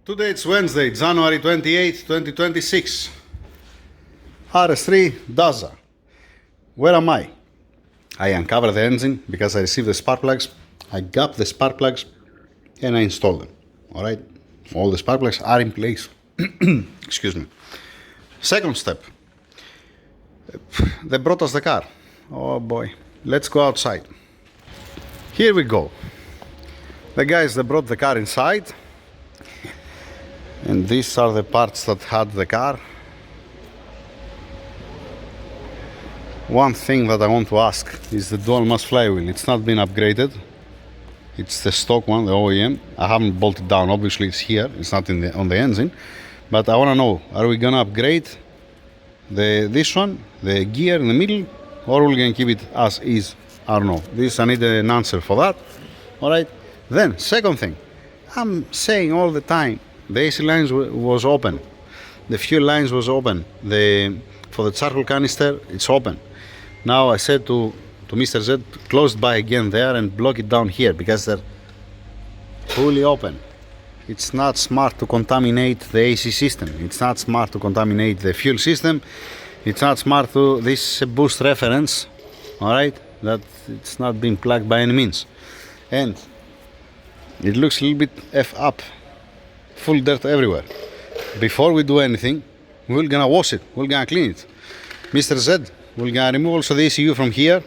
Today it's Wednesday, January 28th, 2026. RS3 DAZA. Where am I? I uncovered the engine because I received the spark plugs. I got the spark plugs and I installed them. Alright? All the spark plugs are in place. Excuse me. Second step. They brought us the car. Oh boy. Let's go outside. Here we go. The guys that brought the car inside. And these are the parts that had the car. One thing that I want to ask is the dual mass flywheel. It's not been upgraded. It's the stock one, the OEM. I haven't bolted down. Obviously it's here. It's not on the engine. But I want to know, are we going to upgrade this one, the gear in the middle, or are we going to keep it as is? I don't know. I need an answer for that. Alright. Then, second thing. I'm saying all the time, the AC lines was open. The fuel lines was open. For the charcoal canister, it's open. Now I said to Mr. Z, close by again there and block it down here because they're fully open. It's not smart to contaminate the AC system. It's not smart to contaminate the fuel system. It's not smart to this boost reference, alright, that it's not being plugged by any means. And it looks a little bit F up. Full dirt everywhere. Before we do anything, we're gonna wash it, we're gonna clean it. Mr. Z, we're gonna remove also the ECU from here.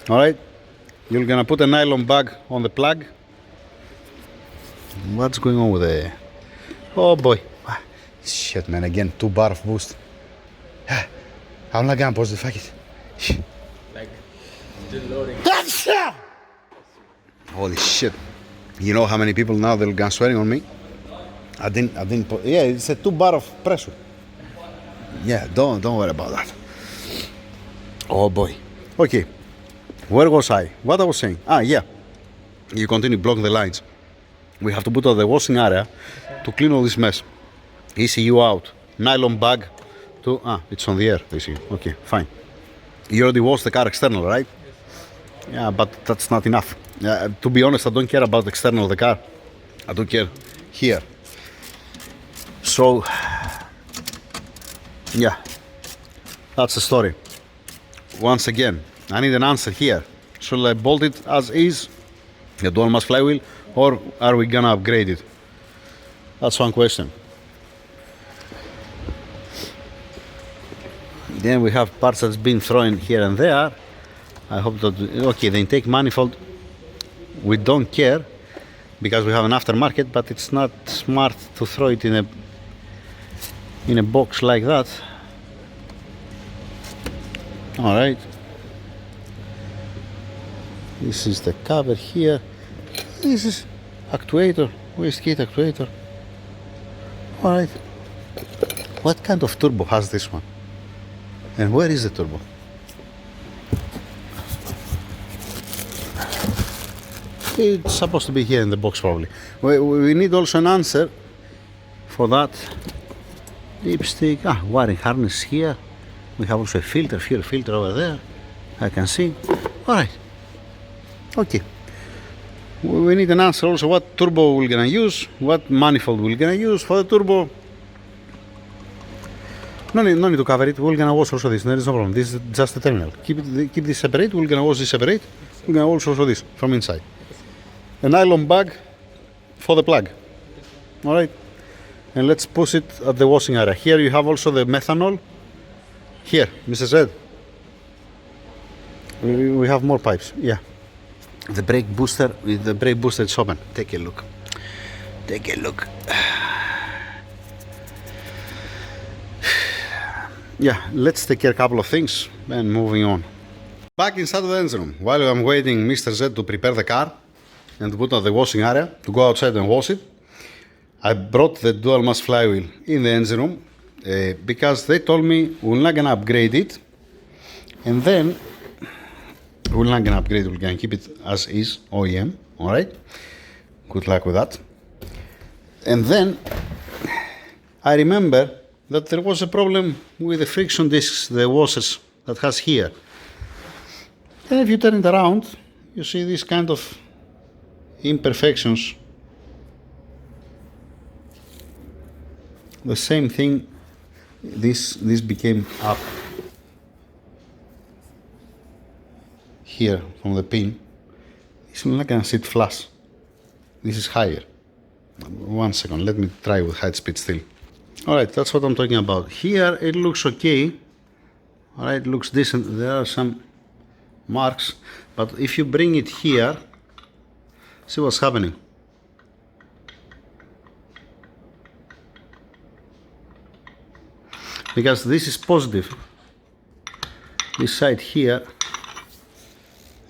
Alright? You're gonna put a nylon bag on the plug. What's going on with the... Oh boy. Shit man, again, 2 bar of boost. I'm not gonna pause the fuck it. Like, still loading. Holy shit. You know how many people now they're gonna swearing on me? I didn't yeah, it's a 2 bar of pressure. Yeah, don't worry about that. Oh boy. Okay. Where was I? What I was saying? Yeah. You continue blocking the lines. We have to put out the washing area to clean all this mess. ECU out. Nylon bag to it's on the air, ECU. Okay, fine. You already washed the car external, right? Yeah, but that's not enough. To be honest, I don't care about the external of the car. I don't care here. So, yeah, that's the story. Once again, I need an answer here. Should I bolt it as is, the dual mass flywheel, or are we gonna upgrade it? That's one question. Then we have parts that's been thrown here and there. I hope that, okay, the intake manifold, we don't care because we have an aftermarket, but it's not smart to throw it in a box like that. All right. This is the cover here. This is actuator, wastegate actuator. All right. What kind of turbo has this one? And where is the turbo? It's supposed to be here in the box probably. We need also an answer for that. Lipstick, wiring harness here. We have also a filter, fuel filter over there. I can see. Alright. Okay. We need an answer also what turbo we're gonna use, what manifold we're gonna use for the turbo. No need to cover it. We're gonna wash also this. There is no problem. This is just the terminal. Keep this separate. We're gonna wash this separate. We're gonna wash also this from inside. A nylon bag for the plug. All right. And let's push it at the washing area. Here you have also the methanol. Here, Mr. Z. We have more pipes. Yeah. The brake booster. The brake booster is open. Take a look. Take a look. Yeah, let's take care of a couple of things and moving on. Back inside of the engine room, while I'm waiting Mr. Z to prepare the car and to put on the washing area, to go outside and wash it, I brought the dual mass flywheel in the engine room because they told me we're not gonna upgrade it, and then we're not gonna upgrade it, we're gonna keep it as is, OEM, alright? Good luck with that. And then I remember that there was a problem with the friction discs, the washers that has here. And if you turn it around, you see these kind of imperfections the same thing. This became up here from the pin. It's not gonna sit flush. This is higher. 1 second, let me try with high speed still. Alright, that's what I'm talking about. Here it looks okay. Alright, it looks decent. There are some marks, but if you bring it here, see what's happening. Because this is positive. This side here,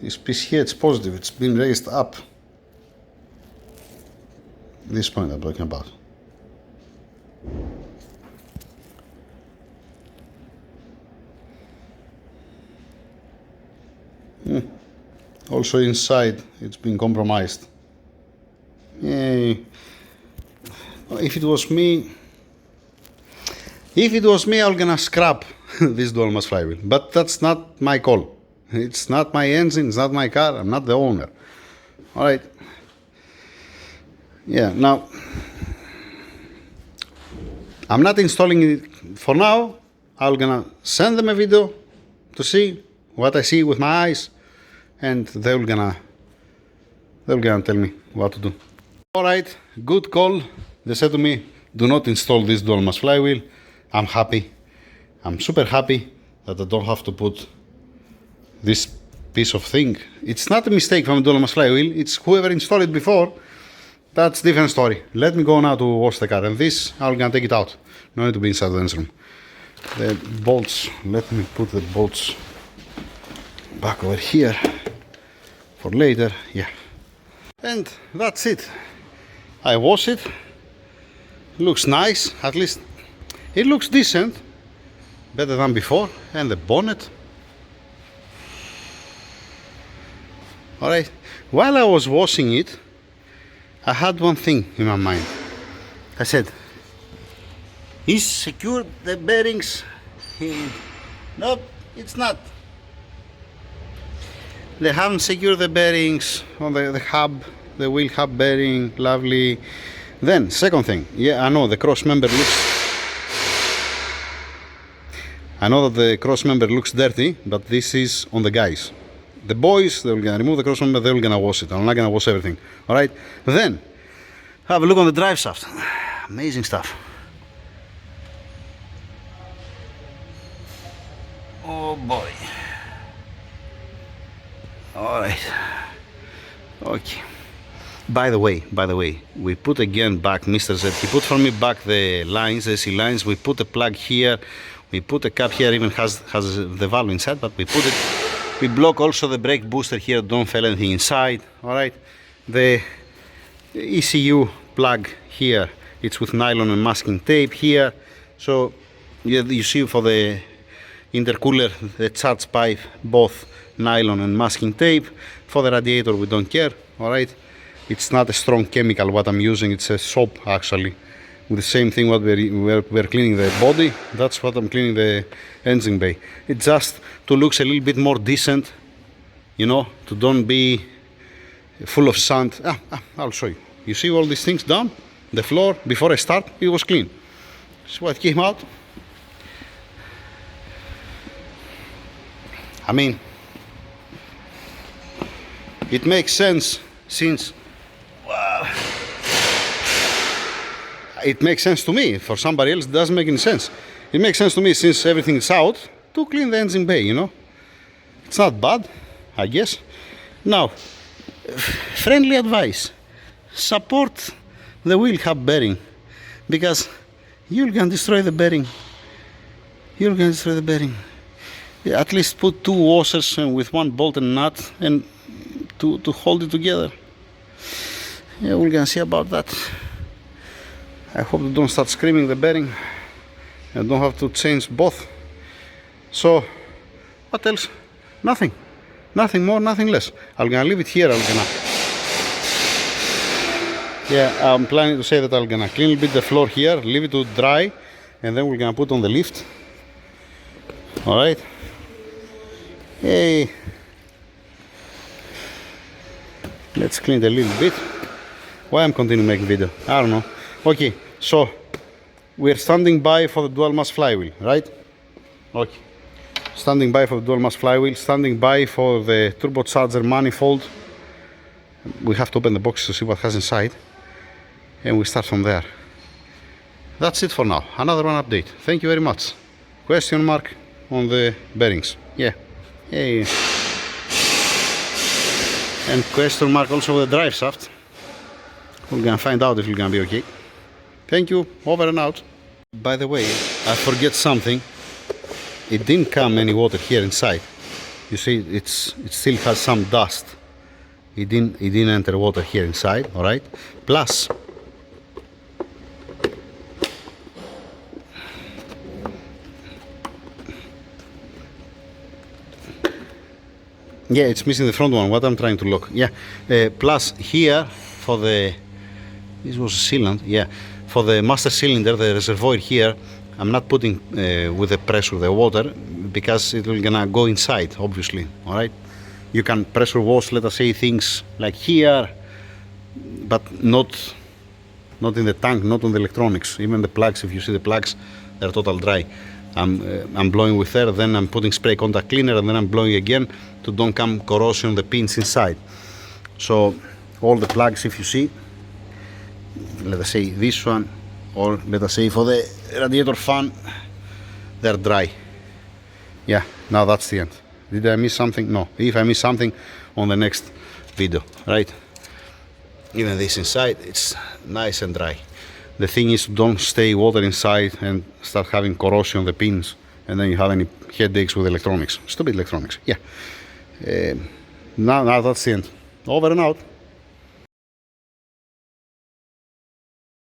this piece here, it's positive. It's been raised up. This point I'm talking about. Also inside, it's been compromised. Yay. If it was me, I'm gonna scrap this dual mass flywheel. But that's not my call. It's not my engine, it's not my car, I'm not the owner. Alright. Yeah, now, I'm not installing it for now. I'm gonna send them a video to see what I see with my eyes, and they're gonna tell me what to do. Alright, good call. They said to me, do not install this dual mass flywheel. I'm happy. I'm super happy that I don't have to put this piece of thing. It's not a mistake from a dual mass flywheel. It's whoever installed it before. That's a different story. Let me go now to wash the car, and this, I'm gonna take it out. No need to be inside the engine room. The bolts, let me put the bolts back over here for later. Yeah. And that's it. I wash it. Looks nice, at least it looks decent. Better than before. And the bonnet. Alright. While I was washing it, I had one thing in my mind. I said, is secure the bearings? Nope, it's not. They haven't secured the bearings on the hub, the wheel hub bearing, lovely. Then, second thing, yeah, I know the cross member looks dirty, but this is on the guys. The boys, they're gonna remove the cross member, they're gonna wash it. I'm not gonna wash everything. Alright? Then, have a look on the drive shaft. Amazing stuff. Oh boy. Alright. Okay. By the way, we put again back, Mr. Z, he put for me back the lines, the AC lines. We put a plug here. We put a cap here, even has the valve inside, but we put it. We block also the brake booster here, don't fail anything inside. Alright, the ECU plug here, it's with nylon and masking tape here. So you see for the intercooler, the charge pipe, both nylon and masking tape. For the radiator, we don't care. Alright, it's not a strong chemical what I'm using, it's a soap actually. With the same thing what we're cleaning the body, that's what I'm cleaning the engine bay. It's just to look a little bit more decent, you know, to don't be full of sand. I'll show you. You see all these things down? The floor, before I start, it was clean. See what came out? I mean, it makes sense since it makes sense to me. For somebody else, it doesn't make any sense. It makes sense to me since everything is out to clean the engine bay, you know. It's not bad, I guess. Now, friendly advice: support the wheel hub bearing, because you're gonna destroy the bearing. You're gonna destroy the bearing. Yeah, at least put 2 washers with 1 bolt and nut and to hold it together. Yeah, we're gonna see about that. I hope they don't start screaming the bearing. I don't have to change both. So, what else? Nothing. Nothing more, nothing less. I'm gonna leave it here. I'm planning to say that I'm gonna clean a bit the floor here, leave it to dry, and then we're gonna put on the lift. Alright. Hey. Let's clean it a little bit. Why I'm continuing making video? I don't know. Okay, so we're standing by for the dual mass flywheel, right? Okay. Standing by for the dual mass flywheel, standing by for the turbocharger manifold. We have to open the box to see what has inside, and we start from there. That's it for now. Another one update. Thank you very much. Question mark on the bearings. Yeah. Hey. And question mark also with the drive shaft. We're gonna find out if it's gonna be okay. Thank you. Over and out. By the way, I forget something. It didn't come any water here inside. You see, it still has some dust. It didn't enter water here inside. All right. Plus, yeah, it's missing the front one. What I'm trying to look. Yeah. Plus here for the, this was a sealant. Yeah. For the master cylinder, the reservoir here, I'm not putting with the pressure the water because it will gonna go inside, obviously. All right. You can pressure wash, let us say, things like here, but not in the tank, not on the electronics. Even the plugs, if you see the plugs, they're total dry. I'm blowing with air, then I'm putting spray contact cleaner, and then I'm blowing again to don't come corrosion on the pins inside. So all the plugs, if you see, let us say this one, or let us say for the radiator fan, they're dry. Yeah, now that's the end. Did I miss something? No. If I miss something, on the next video, right? Even this inside, it's nice and dry. The thing is, don't stay water inside and start having corrosion on the pins, and then you have any headaches with electronics. Stupid electronics. Yeah. Now that's the end. Over and out.